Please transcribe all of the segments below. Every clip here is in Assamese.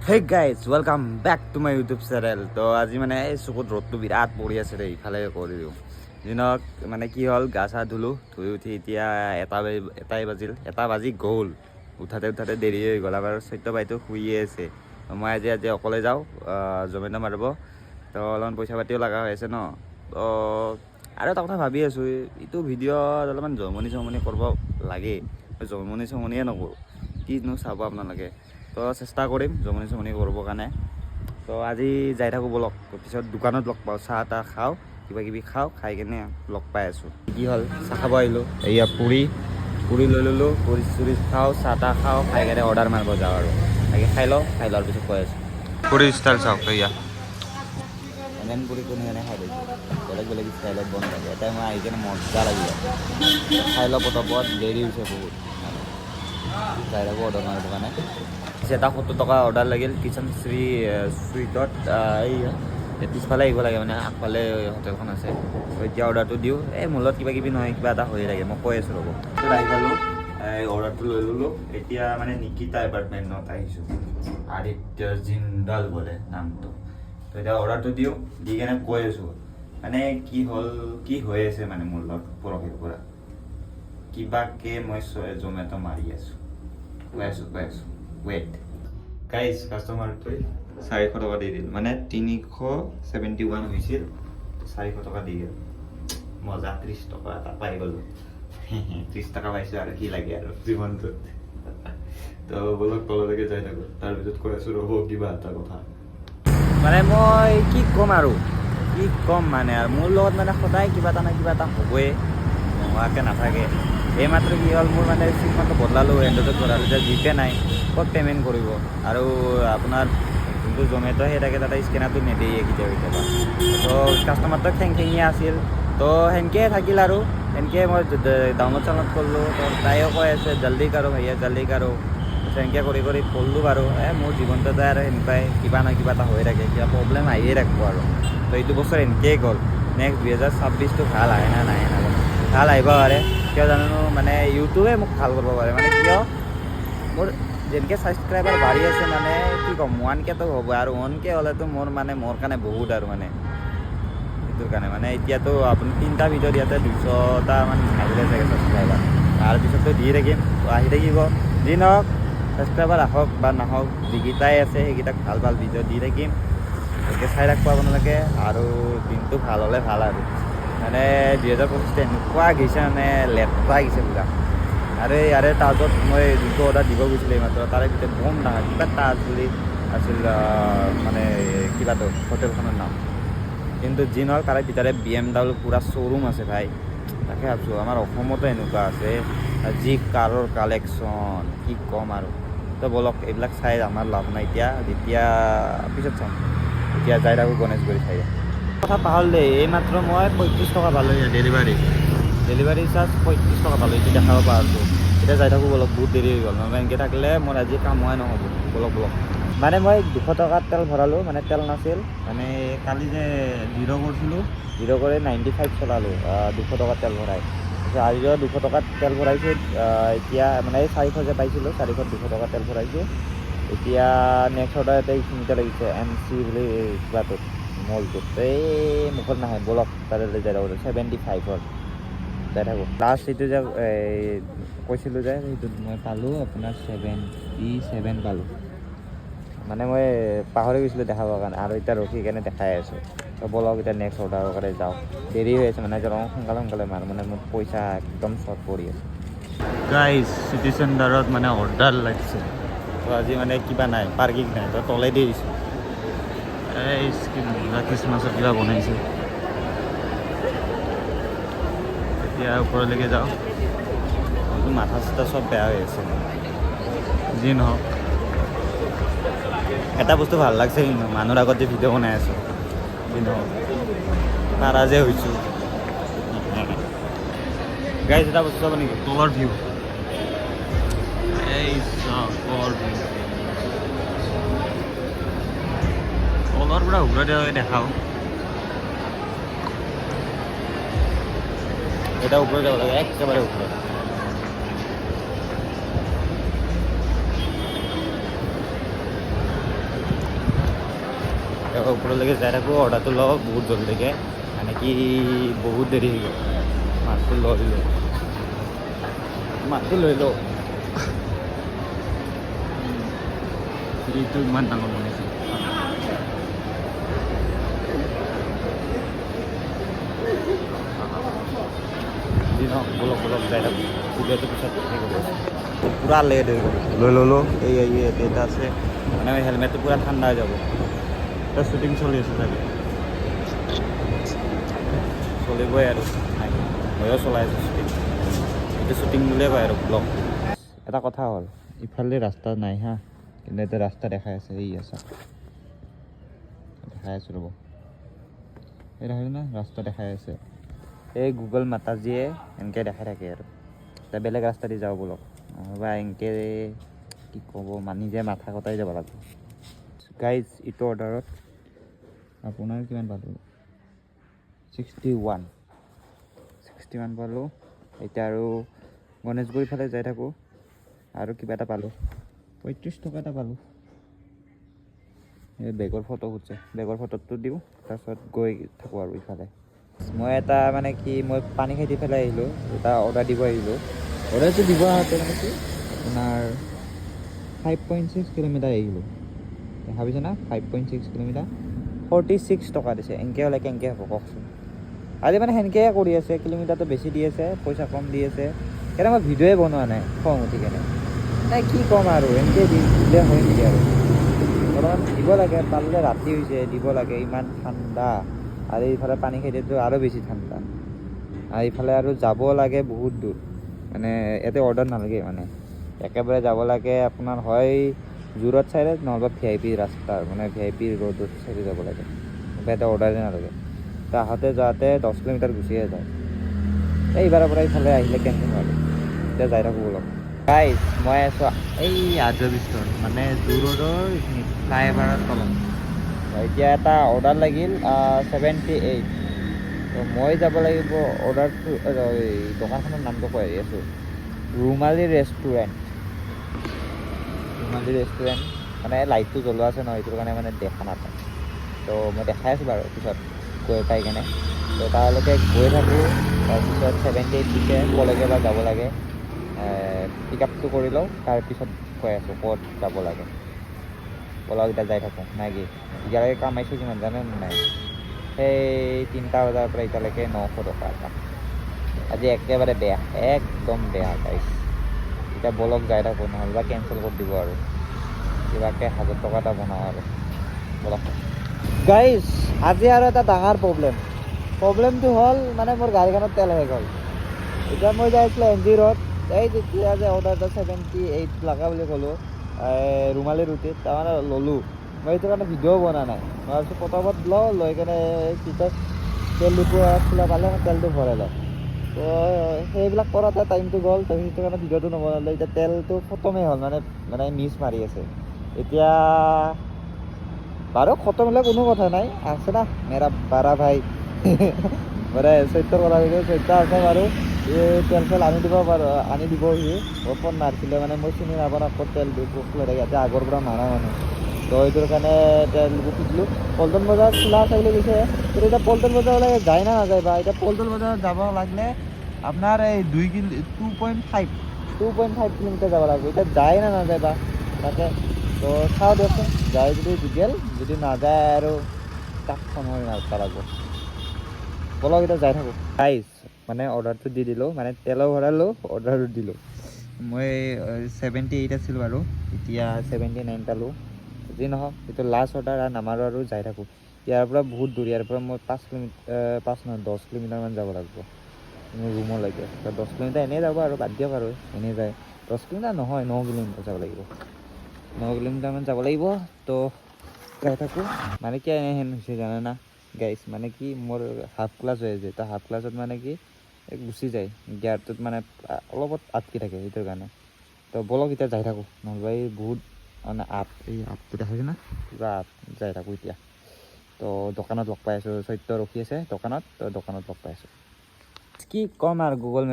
হে guys welcome back to my YouTube channel. তো আজি মানে এই চকুত ৰ'দটো বিৰাট পৰি আছে দেই, ইফালে কৰি দিওঁ দিনক মানে কি হ'ল, গা চা ধুলোঁ, ধুই উঠি এতিয়া এটা বাজি গ'ল। উঠাতে দেৰি হৈ গ'ল। আমাৰ সত্য বাইতো শুইয়ে আছে। মই আজি অকলে যাওঁ, জমেট' মাৰিব। তো অলপমান পইচা পাতিও লগা হৈ আছে ন। তো আৰু এটা কথা ভাবি আছোঁ, এইটো ভিডিঅ'ত অলপমান জমনি কৰিব লাগে। জমনিয়ে নকৰোঁ, কিনো চাব আপোনালোকে। তো চেষ্টা কৰিম জমনি কৰিবৰ কাৰণে। তো আজি যাই থাকোঁ ব'লক, পিছত দোকানত লগ পাওঁ, চাহ তাহ খাওঁ, কিবাকিবি খাই কিনে লগ পাই আছোঁ। কি হ'ল, চাহ খাব আহিলোঁ, এয়া পুৰি লৈ ল'লোঁ, পুৰি খাওঁ, চাহ তাহ খাওঁ, খাই কিনে অৰ্ডাৰ মাৰিব যাওঁ আৰু তাকে খাই লোৱাৰ পিছত কৈ আছোঁ। পুৰি ষ্টাইল চাওক, এয়া এনে পুৰি কোনে খাই দিছোঁ, বেলেগ ষ্টাইলত বন লাগে। এটাই মই আহি কিনে মজা লাগিলে, খাই লওঁ পটাপট, দেৰি হৈছে বহুত। যাই থাকোঁ অৰ্ডাৰ মাৰিবৰ কাৰণে। এটা 70 টকা অৰ্ডাৰ লাগিল কিচেন চুইটত। এই পিছফালে আহিব লাগে, মানে আগফালে হোটেলখন আছে। এতিয়া অৰ্ডাৰটো দিওঁ, এই মোৰ লগত কিবা নহয় কিবা এটা হৈ থাকে, মই কৈ আছোঁ ৰ'ব। আহি পালোঁ, এই অৰ্ডাৰটো লৈ ল'লোঁ। এতিয়া মানে নিকিতা এপাৰ্টমেণ্টত আহিছোঁ, আদিত্য জিন্দাল বোলে নামটো। তো এতিয়া অৰ্ডাৰটো দিওঁ, দি কেনে কৈ আছোঁ মানে কি হৈ আছে মানে মোৰ লগত পৰহিৰ পৰা কিবাকে মই জমেট' মাৰি আছোঁ। কৈ আছোঁ ৱেইট গাইজ। কাষ্টমাৰটোৱে 400 টকা দি দিল, মানে 371 হৈছিল, 400 টকা দি গ'ল। মজা, 30 টকা এটা পাই গ'লোঁ। 30 টকা পাইছোঁ আৰু কি লাগে আৰু জীৱনটোত। তো ব'লক তললৈকে যাই থাকোঁ, তাৰপিছত কৈ আছোঁ ৰ'ব কিবা এটা কথা। মানে মই কি ক'ম মানে আৰু মোৰ লগত মানে সদায় কিবা এটা হ'বই, নোহোৱাকৈ নাথাকে। এইমাত্ৰ কি হ'ল, মোৰ মানে চিমখনটো বদলালোঁ, এণ্ড্ৰইডত বদলালোঁ, এতিয়া জিপে নাই, ক'ত পে'মেণ্ট কৰিব। আৰু আপোনাৰ যোনটো জমেট' সেই থাকে, তাতে স্কেনাৰটো নেদেয়ে কেতিয়াবা। তো কাষ্টমাৰটো খেংখেঙীয়া আছিল, তো সেনেকৈ থাকিল আৰু সেনেকৈ মই ডাউনলোড কৰিলোঁ। তো তাইও কৈ আছে জল্দি কাৰো ভাইয়া জল্দি কাৰো। সেনেকৈ কৰি কৰিলোঁ বাৰু। মোৰ জীৱনটোতে আৰু সেনেকুৱাই কিবা নহয় কিবা এটা হৈ থাকে, কিবা প্ৰব্লেম আহিয়ে থাকিব আৰু। তো এইটো বছৰ এনেকৈয়ে গ'ল। নেক্সট 2026টো ভাল আহে না নাহে নাজানো, ভাল আহিব পাৰে। কিয় জানো, মানে ইউটিউবে মোক ভাল কৰিব পাৰে। মানে কিয়, মোৰ যেনেকৈ ছাবস্ক্ৰাইবাৰ বাঢ়ি আছে, মানে কি ক'ম, 1Kটো হ'ব আৰু 1K হ'লেতো মোৰ কাৰণে বহুত আৰু মানে সেইটোৰ কাৰণে। মানে এতিয়াতো আপুনি 3টা ভিডিঅ' দিয়াতে 200টা মান আহিলে চাগে ছাবস্ক্ৰাইবাৰ। তাৰপিছততো দিয়ে থাকিম, আহি থাকিব। যি নহওক, ছাবস্ক্ৰাইবাৰ আহক বা নাহক, যিকেইটাই আছে সেইকেইটাক ভাল ভিডিঅ' দি থাকিম। গতিকে চাই ৰাখিব আপোনালোকে। আৰু দিনটো ভাল হ'লে ভাল আৰু মানে 2025 এনেকুৱা গৈছে, মানে লেতেৰা গৈছে পূৰা। আৰু ইয়াৰে তাজত মই যোনটো অৰ্ডাৰ দিব গৈছিলোঁ এইমাত্ৰ, তাৰে ভিতৰত বম ডাঙৰ কিবা তাজ বুলি আছিল, মানে কিবাটো হোটেলখনৰ নাম। কিন্তু যি নহওক, তাৰে ভিতৰে BMW পূৰা শ্ব'ৰুম আছে ভাই। তাকে ভাবছোঁ আমাৰ অসমতো এনেকুৱা আছে, যি কাৰৰ কালেকশ্যন, কি ক'ম আৰু। তো ব'লক, এইবিলাক চাই আমাৰ লাভ নাই এতিয়া, পিছত চাম। এতিয়া যাই থাকোঁ গণেশগুৰি চাইডে। কথা পাহৰিলে, এইমাত্ৰ মই 35 টকা পালোঁ ডেলিভাৰী চাৰ্জ 35 টকা পালোঁ, এইটো দেখাব পাৰছোঁ। এতিয়া যাই থাকোঁ ব'লক, বহুত দেৰি হৈ গ'ল। নহ'লে এনেকৈ থাকিলে মোৰ আজি কাম হোৱাই নহ'ব। ব'লক মানে মই 200 টকাত তেল ভৰালোঁ, মানে তেল নাছিল। মানে কালি যে 0 কৰিছিলোঁ, 0 কৰি 95 চলালোঁ 200 টকাত তেল ভৰাই। আজিও 200 টকাত তেল ভৰাইছোঁ। এতিয়া মানে 400 যে পাইছিলোঁ, 400ত 200 টকা তেল ভৰাইছোঁ। এতিয়া নেক্সট অৰ্ডাৰ এটা এইখিনিতে লাগিছে, MC বুলি কিবাটোত মলটোত, এই মুখত নাহে। ব'লক তাতে যাই থাকোঁ, 75ত যাই থাকোঁ। লাষ্ট এইটো যে কৈছিলোঁ যে, সেইটোত মই পালোঁ আপোনাৰ 77 পালোঁ। মানে মই পাহৰি গৈছিলোঁ দেখাবৰ কাৰণে, আৰু এতিয়া ৰখি কেনে দেখাই আছোঁ। তো ব'লক এতিয়া নেক্সট অৰ্ডাৰৰ কাৰণে যাওঁ। দেৰি হৈ আছে, মানে সোনকালে মাৰোঁ, মানে মোৰ পইচা একদম শ্বৰ্ট পৰি আছে। গাইজ, চিটি চেণ্টাৰত মানে অৰ্ডাৰ লাগিছে। তো আজি মানে কিবা নাই, পাৰ্কিং নাই, তো তলে দি দিছোঁ। এই খ্ৰীষ্টমাছৰ কিবা বনাইছে। এতিয়া ওপৰলৈকে যাওঁ, মাথা চাথা চব বেয়া হৈ আছে। যি নহওক, এটা বস্তু ভাল লাগছে, কিন্তু মানুহৰ আগত যে ভিডিঅ' বনাই আছোঁ, যি নহওক পাৰা যে হৈছোঁ। গাইজ, এটা বস্তু চাব নেকি, তলৰ ভিউ, এই তলৰ ভিউ, তলৰ পৰা ঘূৰাই দেখাওঁ। এটা ওপৰে যাব লাগে, একেবাৰে উপৰে। ওপৰলৈকে যাই থাকোঁ অৰ্ডাৰটো লওঁ বহুত জলদিকৈ মানে কি বহুত দেৰি হৈ গ'ল মাছটো লৈ লওঁ এইটো ইমান ডাঙৰ বনাইছে বলক যাই থাকোঁ ভিডিঅ'টো পিছত সেই কৰি আছোঁ পূৰা লেট হৈ গ'ল লৈ ল'লোঁ এই এটা আছে মানে হেলমেটটো পূৰা ঠাণ্ডা হৈ যাব এতিয়া শ্বুটিং চলি আছে চাগে চলিবই আৰু ময়ো চলাই আছোঁ শ্বুটিং এইটো শ্বুটিং বুলিয়ে কয় আৰু ব্লগ এটা কথা হ'ল ইফালে ৰাস্তা নাই হা কিন্তু এতিয়া ৰাস্তা দেখাই আছে এই আছে দেখাই আছোঁ ৰ'ব এই দেখাই না ৰাস্তা দেখাই আছে এই গুগল মাতাজীয়ে এনেকৈ দেখাই থাকে আৰু এতিয়া বেলেগ ৰাস্তা দি যাওঁ বলক নহ'বা এনেকৈ কি ক'ব নিজে মাথা কটাই যাব লাগিব গাইজ এইটো অৰ্ডাৰত আপোনাৰ কিমান পালোঁ 61 পালোঁ এতিয়া আৰু গণেশগুৰিৰ ফালে যাই থাকোঁ আৰু কিবা এটা পালোঁ 35 টকা এটা পালোঁ এই বেগৰ ফটো খুজিছে বেগৰ ফটোটো দিওঁ তাৰপিছত গৈ থাকোঁ আৰু ইফালে মই এটা মানে কি মই পানী খাই দি পেলাই আহিলোঁ এটা অৰ্ডাৰ দিব আহিলোঁ অৰ্ডাৰটো দিব আহোঁতে মানে কি আপোনাৰ 5.6 কিলোমিটাৰ আহিলোঁ ভাবিছে না 5.6 কিলোমিটাৰ 46 টকা দিছে এনেকৈ হ'লে কেনেকৈ হ'ব কওকচোন আজি মানে সেনেকৈয়ে কৰি আছে কিলোমিটাৰটো বেছি দি আছে পইচা কম দি আছে সেইকাৰণে মই ভিডিঅ'ই বনোৱা নাই খং উঠি কেনে নাই কি ক'ম আৰু এনেকৈ দিলে হয় নেকি আৰু অলপমান দিব লাগে পাৰিলে ৰাতি হৈছে দিব লাগে ইমান ঠাণ্ডা আৰু এইফালে পানী খাই দিয়াটো আৰু বেছি ঠাণ্ডা আৰু এইফালে আৰু যাব লাগে বহুত দূৰ মানে ইয়াতে অৰ্ডাৰ নালাগে মানে একেবাৰে যাব লাগে আপোনাৰ হয় জোৰত চাইডে নহ'বা VIP ৰাস্তাৰ মানে VIP ৰোডৰ চাইডে যাব লাগে ইয়াতে অৰ্ডাৰে নালাগে আহোঁতে যাওঁতে 10 কিলোমিটাৰ গুচিয়ে যায় এইবাৰৰ পৰা এইফালে আহিলে কেনেকৈ নোৱাৰোঁ এতিয়া যাই থাকোঁ অলপ গাইজ মই আছোঁ এই আজবিষ্টৰ মানে জোৰডৰ ফ্লাইঅভাৰৰ তলত এতিয়া এটা অৰ্ডাৰ লাগিল 78 তো মই যাব লাগিব অৰ্ডাৰটো এই দোকানখনৰ নামটো কৈ আছোঁ ৰুমালী ৰেষ্টুৰেণ্ট মানে লাইটটো জ্বলোৱা আছে নহয় এইটোৰ কাৰণে মানে দেখা নাপায় তো মই দেখাই আছোঁ বাৰু পিছত গৈ পাই কেনে তো তালৈকে গৈ থাকোঁ তাৰপিছত 78 দিছে কলৈকে বা যাব লাগে পিক আপটো কৰি লওঁ তাৰপিছত কৈ আছোঁ ক'ত যাব লাগে বলক এতিয়া যাই থাকোঁ নাই কি এতিয়ালৈকে কামাইছোঁ কিমান জানে নাই সেই 3টা বজাৰ পৰা এতিয়ালৈকে 900 টকা এটা আজি একেবাৰে বেয়া একদম বেয়া গাইছ এতিয়া বলক যাই থাকোঁ নহ'লে বা কেঞ্চেল কৰি দিব আৰু কিবাকৈ 1000 টকা এটা বনাওঁ আৰু বলক গাইজ আজি আৰু এটা ডাঙৰ প্ৰব্লেমটো হ'ল মানে মোৰ গাড়ীখনত তেল শেষ হ'ল এতিয়া মই যাই আছিলোঁ NG ৰোড এই যেতিয়া যে অৰ্ডাৰটো 78 লগা বুলি ক'লোঁ ৰুমালী ৰুটিত তাৰমানে ল'লোঁ মই সেইটো কাৰণে ভিডিঅ' বনোৱা নাই মই ভাবিছোঁ পটাপট লৈ কেনে পিছত তেল ডিপু খোলা পালে তেলটো ভৰাই লওঁ তো সেইবিলাক কৰোঁতে টাইমটো গ'ল তো সেইটো কাৰণে ভিডিঅ'টো নবনালোঁ এতিয়া তেলটো খতমেই হ'ল মানে মিছ মাৰি আছে এতিয়া বাৰু খতম হ'লে কোনো কথা নাই আছে না মেৰা বাৰা ভাই মানে চৈত্যৰ কথা কৈছোঁ চৈত্য আছে বাৰু এই তেল আনি দিব সি মোৰ ফোন মাৰিছিলে মানে মই চিনি নাপাওঁ ক'ত তেল ডিপু খোলা থাকে ইয়াতে আগৰ পৰা মাৰা মানুহ তো এইটোৰ কাৰণে তেল ডিপু খুজিলোঁ পল্টন বজাৰ খোলা আছে বুলি কৈছে কিন্তু এতিয়া পল্টন বজাৰলৈ যায় না নাযায় বা এতিয়া পল্টন বজাৰত যাব লাগিলে আপোনাৰ এই 2.5 কিলোমিটাৰ যাব লাগিব এতিয়া যায় না নাযায় বা তাকে তো চাওঁ দিয়কচোন যায় যদি গেল যদি নাযায় আৰু তাক সময় নাপাব লাগিব বলক এতিয়া যাই থাকোঁ গাইজ মানে অৰ্ডাৰটো দি দিলোঁ মানে তেলো ভৰালোঁ অৰ্ডাৰটো দিলোঁ মই 78 আছিল বাৰু এতিয়া 79 পালোঁ যি নহওক এইটো লাষ্ট অৰ্ডাৰ আৰু নামাৰোঁ আৰু যাই থাকোঁ ইয়াৰ পৰা বহুত দূৰ ইয়াৰ পৰা মই 10 কিলোমিটাৰমান যাব লাগিব মোৰ ৰুমলৈকে 10 কিলোমিটাৰ এনেই যাব আৰু বাদ দিয়ক আৰু এনেই যায় 10 কিলোমিটাৰ নহয় 9 কিলোমিটাৰ যাব লাগিব 9 কিলোমিটাৰমান যাব লাগিব তো যাই থাকোঁ মানে কি এনেহেন হৈছে জানে না গাইছ মানে কি মোৰ হাফ ক্লাছ হৈ আছে তো হাফ ক্লাছত মানে কি গুচি যায় গিয়াৰটোত মানে অলপত আটকি থাকে সেইটোৰ কাৰণে তো বলক এতিয়া যাই থাকোঁ নহ'লে এই বহুত মানে এই আপটো দেখাইছে না পুৰা আপ যাই থাকোঁ এতিয়া তো দোকানত লগ পাই আছোঁ চৈত্য ৰখি আছে দোকানত তো দোকানত লগ পাই আছোঁ কি ক'ম আৰু গুগল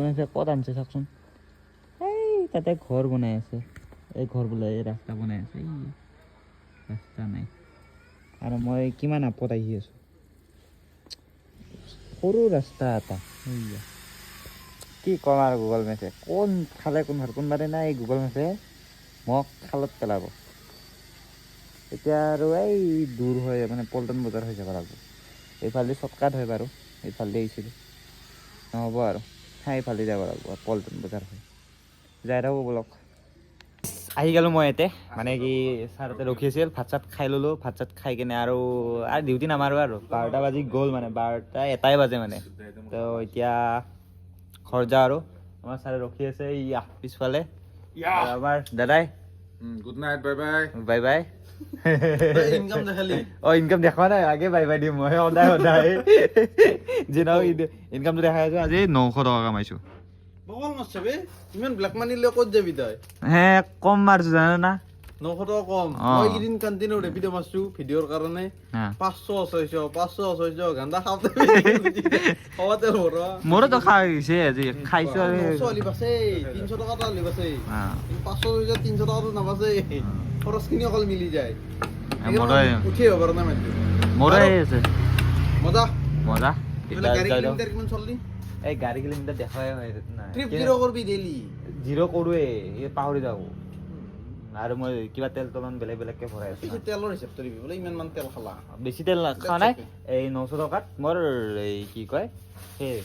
মেপে ক'ত আনিছে চাওকচোন এই তাতে ঘৰ বনাই আছে এই ঘৰ বোলে এই ৰাস্তা বনাই আছে এই ৰাস্তা নাই আৰু মই কিমান আপত আহি আছোঁ সৰু ৰাস্তা এটা কি ক'ম আৰু গুগল মেপে কোন খালে কোনবাৰে নাই এই গুগল মেপে মোক খালত পেলাব এতিয়া আৰু এই দূৰ হয় মানে পল্টন বজাৰ হৈ যাব লাগিব এইফালে শ্বৰ্টকাট হয় বাৰু এইফালে আহিছিলোঁ নহ'ব আৰু এইফালে যাব লাগিব পল্টন বজাৰ হয় যাই থাকোঁ বলক আহি গ'লোঁ মই ইয়াতে মানে কি ছাৰহঁতে ৰখি আছিল ভাত চাত খাই ল'লোঁ ভাত চাত খাই কিনে আৰু ডিউটি নামাৰোঁ আৰু 12টা বাজি গ'ল মানে 12টা এটাই বাজে মানে তো এতিয়া ঘৰ যাওঁ আৰু আমাৰ ছাৰে ৰখি আছে ইয়া পিছফালে আমাৰ দাদাই good night bye bye bye bye income দেখালি অঁ ইনকাম দেখা নাই আগে বাই বাই দিম মই সদায় যি নহওক ইনকামটো দেখাই আছোঁ আজি 900 টকা কামাইছোঁ বগল মাছ বে ইমান ব্লেক মানি লৈ ক'ত যাবি তই হে কম মাৰিছোঁ জানা না 900 টকা কম মই এইকেইদিন কান্টিনত ৰেপিড' মাৰছোঁ ভিডিঅ'ৰ কাৰণে 500 600 গান্দা খাওঁতে খোৱাতে ভৰা মোৰোতো খাই গৈছে আজি খাইছোঁ আৰু 900 হলি বাছে 300 টকা এটা হলি বাছে 500 300 টকাটো নাবাছে খৰচখিনি অকল মিলি যায় উঠি আহিব পৰা নাই মাইটো মোৰে আছে মজা মজা গাড়ী কিলোমিটাৰ কিমান চললি এই গাড়ী কিলোমিটাৰ দেখাই নাই ট্ৰিপ জিৰ' কৰবি ডেইলি জিৰ' কৰোৱে এই পাহৰি যাওঁ আৰু মই কিবা তেল তলন বেলেগকৈ ভৰাই আছোঁ পিছে তেলৰ হিচাপটো দিবি বোলে ইমান মান তেল খালা বেছি তেল খোৱা নাই এই 900 টকাত মোৰ এই কি কয় সেই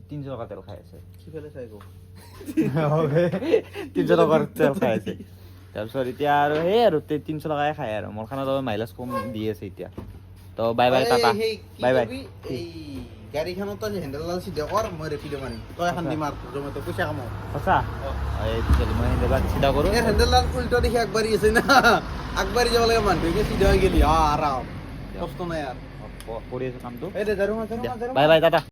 300 টকা তেল খাই আছে সিফালে চাই গো 300 টকাৰ তেল খাই আছে তাৰপিছত এতিয়া আৰু সেই আৰু 300 টকাই খায় আৰু মোৰ খানাত মাইলেজ কম দি আছে এতিয়া তো bye bye tata bye bye এই গাড়ীখনত যে হেণ্ডেলডাল চিধা কৰ মই ৰেপিড' মাৰি তই এখন দিমাৰ জমেটো পইচা কামাও সঁচা এই মই হেণ্ডেলডাল চিধা কৰোঁ এই হেণ্ডেলডাল উল্টা দেখি আগবাঢ়ি আছে না আগবাঢ়ি যাব লাগে মানুহটোকে চিধা হৈ গেলি আৰাম কষ্ট নাই আৰু কৰি আছোঁ কামটো এই দে জাৰু বাই বাই টাটা